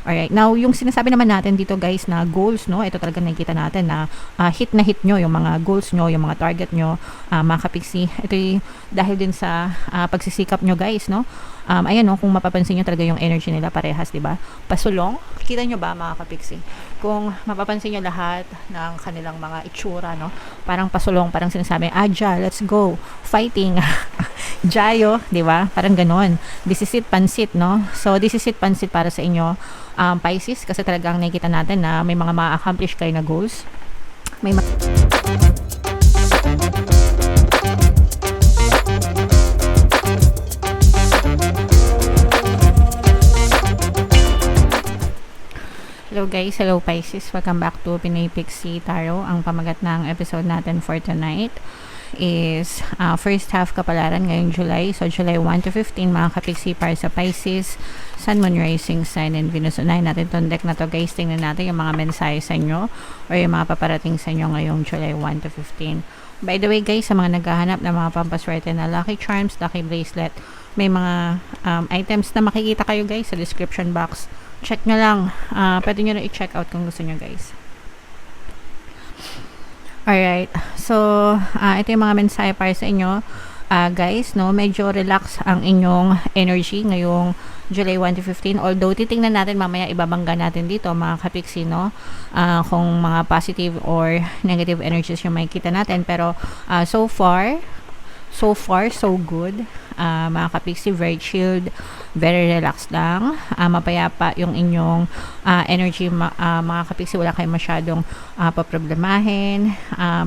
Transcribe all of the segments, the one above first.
Alright, now yung sinasabi naman natin dito guys na goals, no, ito talaga nakikita natin na hit na hit nyo yung mga goals nyo, yung mga target nyo, mga kapiksi. Ito dahil din sa pagsisikap nyo guys, no. Ayan, no, kung mapapansin nyo talaga yung energy nila parehas, di ba? Pasulong, kita nyo ba mga kapiksi? Kung mapapansin nyo lahat ng kanilang mga itsura, no, parang pasulong, parang sinasabi, Aja, let's go, fighting, Jayo, di ba? Parang ganon. This is it, pansit, no? So, this is it, pansit para sa inyo, Pisces, kasi talagang nakikita natin na may mga ma-accomplish kayo na goals. May Hello guys, hello Pisces, welcome back to Pinoy Pixie Tarot. Ang pamagat ng episode natin for tonight is first half kapalaran ngayong July. So July 1 to 15 mga kapixie para sa Pisces, Sun, Moon, Rising Sign, and Venus. Unahin natin itong deck na to guys. Tingnan natin yung mga mensahe sa inyo or yung mga paparating sa inyo ngayong July 1 to 15. By the way guys, sa mga naghahanap ng mga pampaswerte na lucky charms, lucky bracelet, may mga items na makikita kayo guys sa description box. Check nyo lang. Pwede nyo na i-check out kung gusto nyo guys. Alright. So, ito yung mga mensahe para sa inyo. Guys, no, medyo relax ang inyong energy ngayong July 1 to 15. Although, titingnan natin mamaya, ibabangga natin dito mga kapiksi, no? Kung mga positive or negative energies yung makikita natin. Pero, so far, so good. Mga kapiksi, very chilled, very relaxed lang. Mapayapa yung inyong energy, mga kapiksi. Wala kayong masyadong paproblemahin.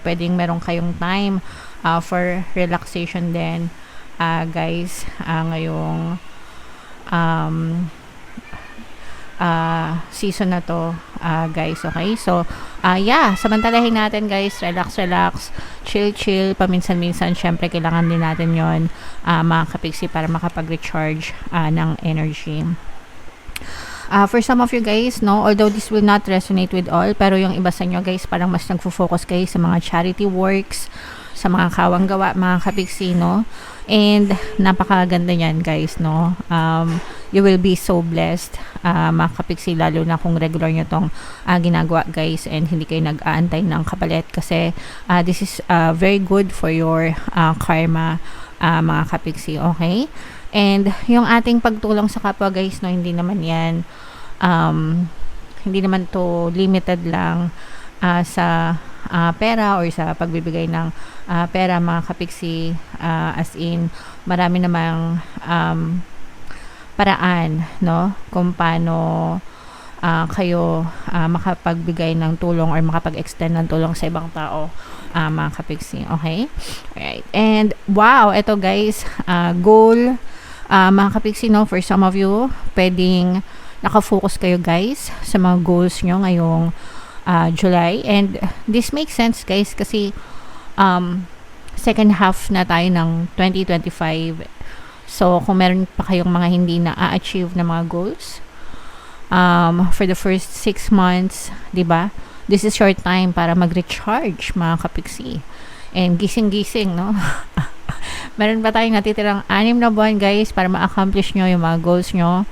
Pwedeng meron kayong time for relaxation din, guys, ngayong season na to, guys. Okay, so yeah, samantalahin natin guys, relax, chill, paminsan-minsan syempre kailangan din natin yon, mga kapiksi, para makapag-recharge ng energy. For some of you guys, no, although this will not resonate with all, pero yung iba sa inyo guys, parang mas nagfo-focus kayo sa mga charity works, sa mga kawang gawa, mga kapiksi, no? And napakaganda yan guys, no? You will be so blessed, mga kapiksi, lalo na kung regular nyo tong ginagawa guys, and hindi kayo nag-aantay ng kapalit, kasi this is very good for your karma, mga kapiksi, okay? And yung ating pagtulong sa kapwa guys, no, hindi naman yan hindi naman to limited lang sa pera or sa pagbibigay ng pera, mga kapiksi. As in, marami namang paraan, no, kung paano kayo makapagbigay ng tulong or makapag-extend ng tulong sa ibang tao, mga kapiksi, okay? Alright, and wow, eto guys, goal, mga kapiksi, no, for some of you, pwedeng nakafocus kayo guys sa mga goals nyo ngayong July, and this makes sense guys kasi second half na tayo ng 2025. So kung meron pa kayong mga hindi na a-achieve na mga goals for the first 6 months, diba, this is your time para mag-recharge, mga kapiksi, and gising, no. Meron pa tayong natitirang 6 na buwan guys para ma-accomplish nyo yung mga goals nyo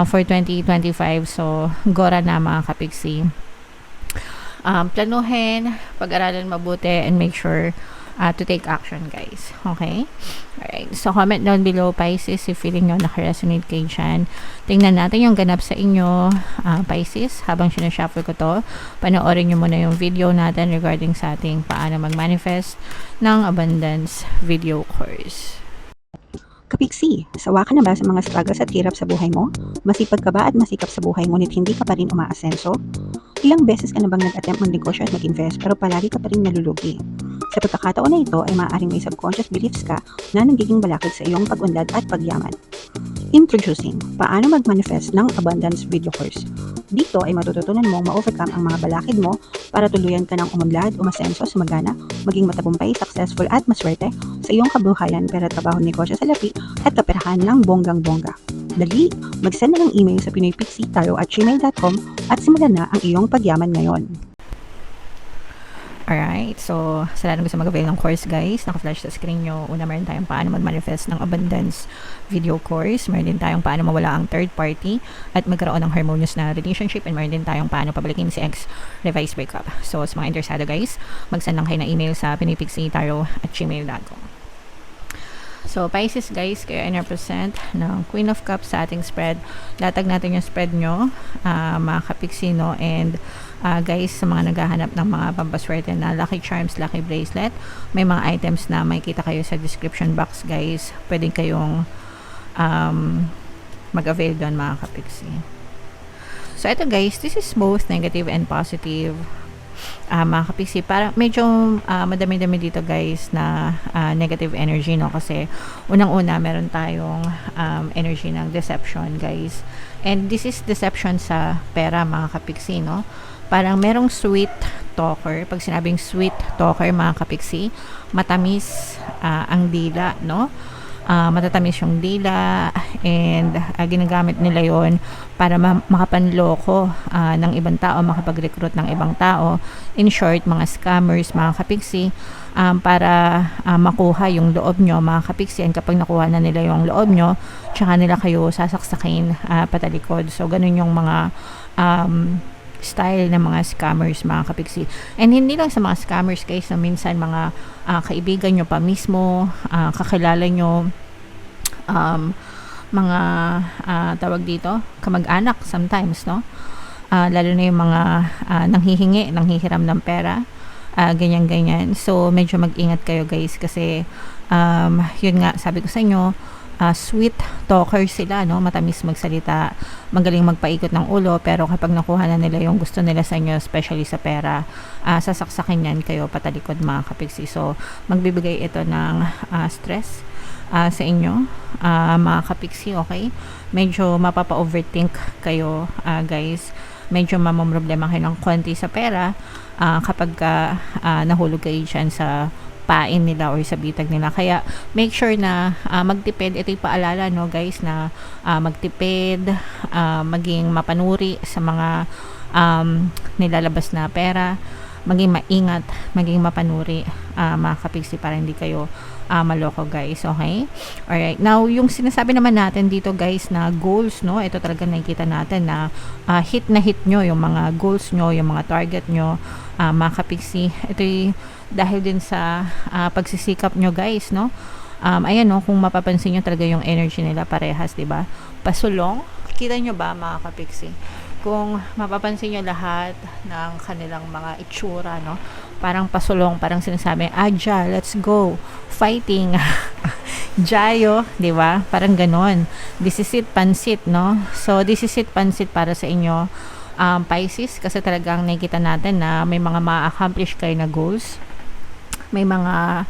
for 2025. So gora na, mga kapiksi. Planuhin, pag-aralan mabuti, and make sure to take action guys, okay? Alright, so comment down below Pisces if feeling nyo nakaresonate kayo dyan. Tingnan natin yung ganap sa inyo, Pisces. Habang sinashuffle ko to, panoorin nyo muna yung video natin regarding sa ating paano mag-manifest ng abundance video course. Kapiksi, sawa ka na ba sa mga struggles at hirap sa buhay mo? Masipag ka ba at masikap sa buhay ngunit hindi ka pa rin umaasenso? Ilang beses ka na bang nag-attempt mag-negosyo at mag-invest pero palagi ka pa rin nalulugi? Sa pagkakataon na ito ay maaaring may subconscious beliefs ka na nagiging balakid sa iyong pag-unlad at pagyaman. Introducing, paano mag-manifest ng abundance video course. Dito ay matututunan mong ma-overcome ang mga balakid mo para tuluyan ka ng umunlad, umasenso, sumagana, maging matagumpay, successful at maswerte sa iyong kabuhayan, pera, trabaho, negosyo, salapi at kaperahan ng bonggang-bongga. Dali, mag-send na ng email sa pinoypixie@gmail.com at simulan na ang iyong pagyaman ngayon. Alright, so sa lahat ng gusto mag-avail ng course guys, naka-flash sa screen nyo. Una, meron tayong paano mag-manifest ng abundance video course. Meron din tayong paano mawala ang third party at magkaroon ng harmonious na relationship. And meron din tayong paano pabalikin si ex revised breakup. So sa mga interesado guys, mag-send lang kayo ng email sa pinipixitaro@gmail.com. So, Pisces guys, kayo ay represent ng Queen of Cups sa ating spread. Latag natin yung spread nyo, mga kapiksino. And guys, sa mga naghahanap ng mga pampaswerte na lucky charms, lucky bracelet, may mga items na makikita kayo sa description box guys. Pwede kayong mag-avail doon mga kapiksi. So, ito guys, this is both negative and positive. Mga kapiksi, parang medyo madami-dami dito guys na negative energy, no? Kasi unang-una meron tayong energy ng deception guys, and this is deception sa pera mga kapiksi, no? Parang merong sweet talker. Pag sinabing sweet talker mga kapiksi, matamis ang dila, no? Matatamis yung dila, and ginagamit nila yon para makapanloko ng ibang tao, makapag-recruit ng ibang tao. In short, mga scammers, mga kapiksi, para makuha yung loob nyo, mga kapiksi. And kapag nakuha na nila yung loob nyo, tsaka nila kayo sasaksakin patalikod. So, ganun yung mga style ng mga scammers, mga kapiksi. And hindi lang sa mga scammers guys, na minsan mga kaibigan nyo pa mismo, kakilala nyo, mga tawag dito, kamag-anak sometimes, no? Lalo na yung mga nanghihiram ng pera, ganyan-ganyan. So, medyo mag-ingat kayo guys, kasi yun nga, sabi ko sa inyo, sweet talker sila, no? Matamis magsalita, magaling magpaikot ng ulo, pero kapag nakuha na nila yung gusto nila sa inyo, especially sa pera, sasaksakin yan kayo patalikod mga kapiksi. So, magbibigay ito ng stress sa inyo, mga kapiksi, okay? Medyo mapapa-overthink kayo guys. Medyo mamamroblema kayo ng konti sa pera kapag nahulog kayo dyan sa pain nila or sa bitag nila. Kaya make sure na magtipid. Ito yung paalala, no guys, na magtipid, maging mapanuri sa mga nilalabas na pera, maging maingat, maging mapanuri, mga kapiksi, para hindi kayo maloko guys, okay? Alright, now yung sinasabi naman natin dito guys na goals, no? Ito talaga nakikita natin na hit na hit nyo yung mga goals nyo, yung mga target nyo, mga kapiksi. Ito yung dahil din sa pagsisikap nyo guys, no? Ayan, no, kung mapapansin nyo talaga yung energy nila parehas, diba? Pasulong, kita nyo ba mga kapiksi? Kung mapapansin nyo lahat ng kanilang mga itsura, no? Parang pasulong, parang sinasabi, Aja, let's go, fighting, Jayo, diba? Parang ganon. This is it, pansit, no? So, this is it, pansit para sa inyo, Pisces, kasi talagang nakikita natin na may mga ma-accomplish kayo na goals. May mga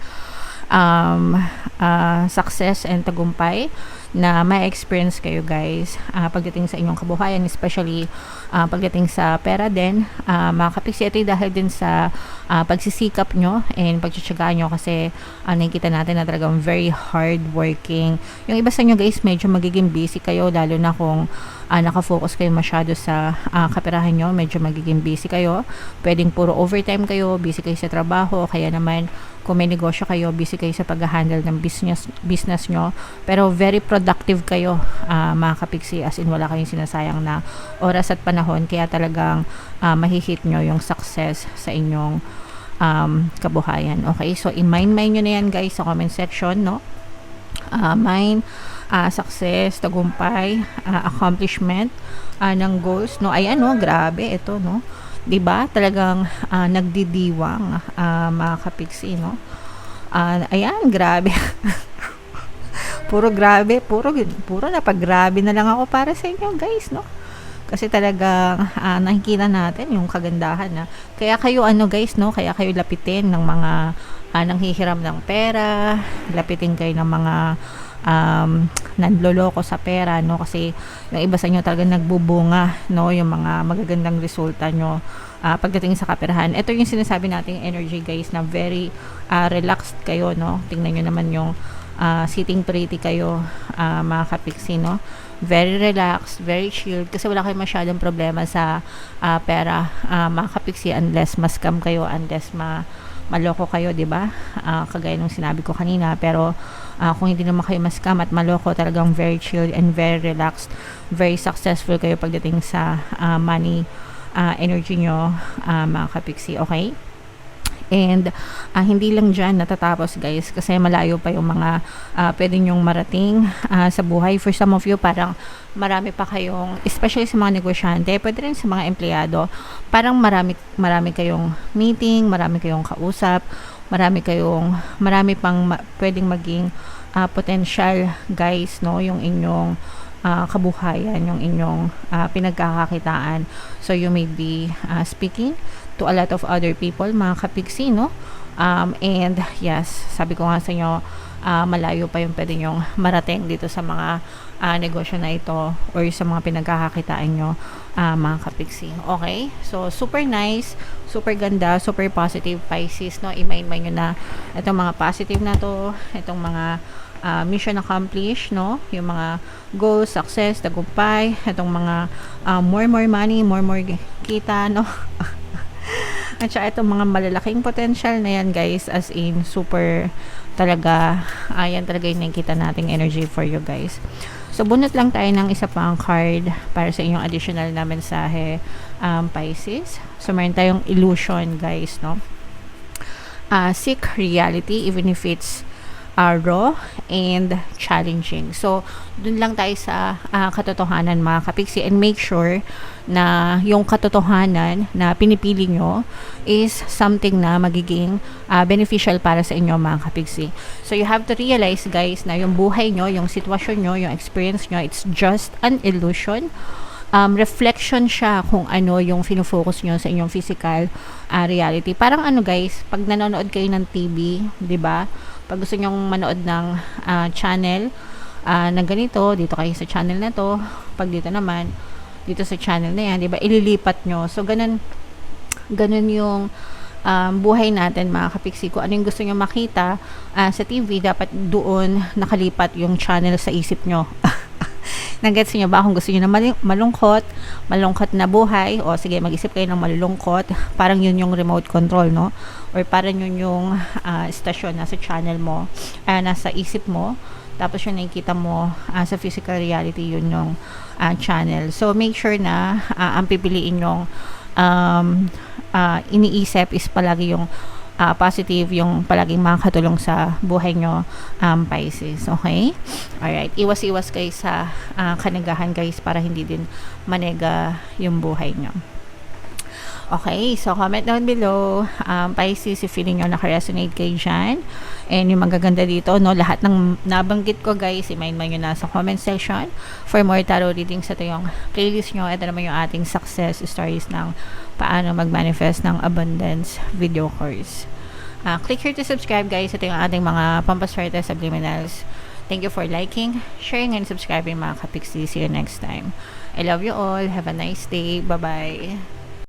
success and tagumpay na may experience kayo guys pagdating sa inyong kabuhayan, especially pagdating sa pera din, mga kapiksi. Ito dahil din sa pagsisikap nyo and pagtsatsaga nyo, kasi nakikita natin na talagang very hard working. Yung iba sa inyo guys, medyo magiging busy kayo, lalo na kung nakafocus kayo masyado sa kaperahan nyo, medyo magiging busy kayo. Pwedeng puro overtime kayo, busy kayo sa trabaho, kaya naman kung may negosyo kayo, busy kayo sa pag-handle ng business nyo, pero very productive kayo, mga kapiksi, as in wala kayong sinasayang na oras at panahon, kaya talagang mahihit nyo yung success sa inyong kabuhayan. Okay, so in-mind nyo na yan guys sa comment section, no? Mind, success, tagumpay, accomplishment ng goals, no? Ayan, no, grabe ito, no? 'Di ba? Talagang nagdidiwang, mga kapiksi, no? Ayan, grabe. Puro grabe, puro napaggrabe na lang ako para sa inyo, guys, no? Kasi talagang nakikita natin yung kagandahan na. Kaya kayo guys, no? Kaya kayo lapitin ng mga nanghihiram ng pera, lapitin kayo ng mga nanloloko sa pera, no? Kasi yung iba sa inyo talagang nagbubunga, no? Yung mga magagandang resulta nyo pagdating sa kaperahan. Ito yung sinasabi nating energy guys, na very relaxed kayo, no? Tingnan nyo naman yung sitting pretty kayo, mga kapiksi, no? very relaxed, very chilled, kasi wala kayong masyadong problema sa pera, mga kapiksi, unless ma-scam kayo, unless maloko kayo, 'di ba? Kagaya nung sinabi ko kanina, pero kung hindi naman kayo ma-scam at maloko, talagang very chilled and very relaxed, very successful kayo pagdating sa money energy nyo, mga kapiksi, okay? And hindi lang dyan natatapos, guys, kasi malayo pa yung mga pwede nyong marating sa buhay. For some of you, parang marami pa kayong, especially sa mga negosyante, pwede rin sa mga empleyado, parang marami kayong meeting, marami kayong kausap, marami pang pwedeng maging potential, guys, no, yung inyong kabuhayan, yung inyong pinagkakakitaan. So you may be speaking to a lot of other people, mga kapiksi, no? And yes, sabi ko nga sa inyo, malayo pa yung pwede nyong marating dito sa mga negosyo na ito or sa mga pinagkakakitaan nyo, mga kapiksi. Okay? So, super nice, super ganda, super positive, Pisces, no? I-mind nyo na itong mga positive na to, itong mga mission accomplished, no? Yung mga goals, success, tagumpay, itong mga more money, more kita, no? At saka itong mga malalaking potential na yan, guys, as in super talaga, ayan talaga yung nakikita nating energy for you, guys. So, bunot lang tayo ng isa pang card para sa inyong additional na mensahe, Pisces. So, meron tayong illusion, guys, no? Seek reality even if it's raw and challenging. So, dun lang tayo sa katotohanan, mga kapiksi, and make sure na yung katotohanan na pinipili nyo is something na magiging beneficial para sa inyo, mga kapiksi. So, you have to realize, guys, na yung buhay nyo, yung sitwasyon nyo, yung experience nyo, it's just an illusion. Reflection siya kung ano yung fino-focus nyo sa inyong physical reality. Parang ano, guys, pag nanonood kayo ng TV, 'di ba? Pag gusto nyong manood ng channel na ganito, dito kayo sa channel na to. Pag dito naman, dito sa channel na yan, 'di ba? Ililipat nyo. So ganun yung buhay natin, mga kapiksi. Kung ano yung gusto nyo makita sa TV, dapat doon nakalipat yung channel sa isip nyo. Nag-gets nyo ba? Kung gusto nyo na malungkot na buhay, o sige, mag-isip kayo ng malulungkot, parang yun yung remote control, no? Or parang yun yung stasyon nasa channel mo, nasa isip mo, tapos yung nakikita mo sa physical reality, yun yung channel. So, make sure na ang pipiliin yung iniisip is palagi yung positive, yung palaging makakatulong sa buhay nyo, Pisces. Okay? Alright. Iwas-iwas kayo sa kanagahan, guys, para hindi din manega yung buhay nyo. Okay, so comment down below, Pisces, if feeling nyo naka-resonate kayo dyan. And yung magaganda dito, no, lahat ng nabanggit ko, guys, i-mind nyo na sa comment section. For more tarot readings, ito yung playlist nyo. Ito naman yung ating success stories ng paano mag-manifest ng abundance video course. Click here to subscribe, guys. Ito yung ating mga pampaswerte subliminals. Thank you for liking, sharing, and subscribing, mga kapiksi. See you next time. I love you all. Have a nice day. Bye-bye.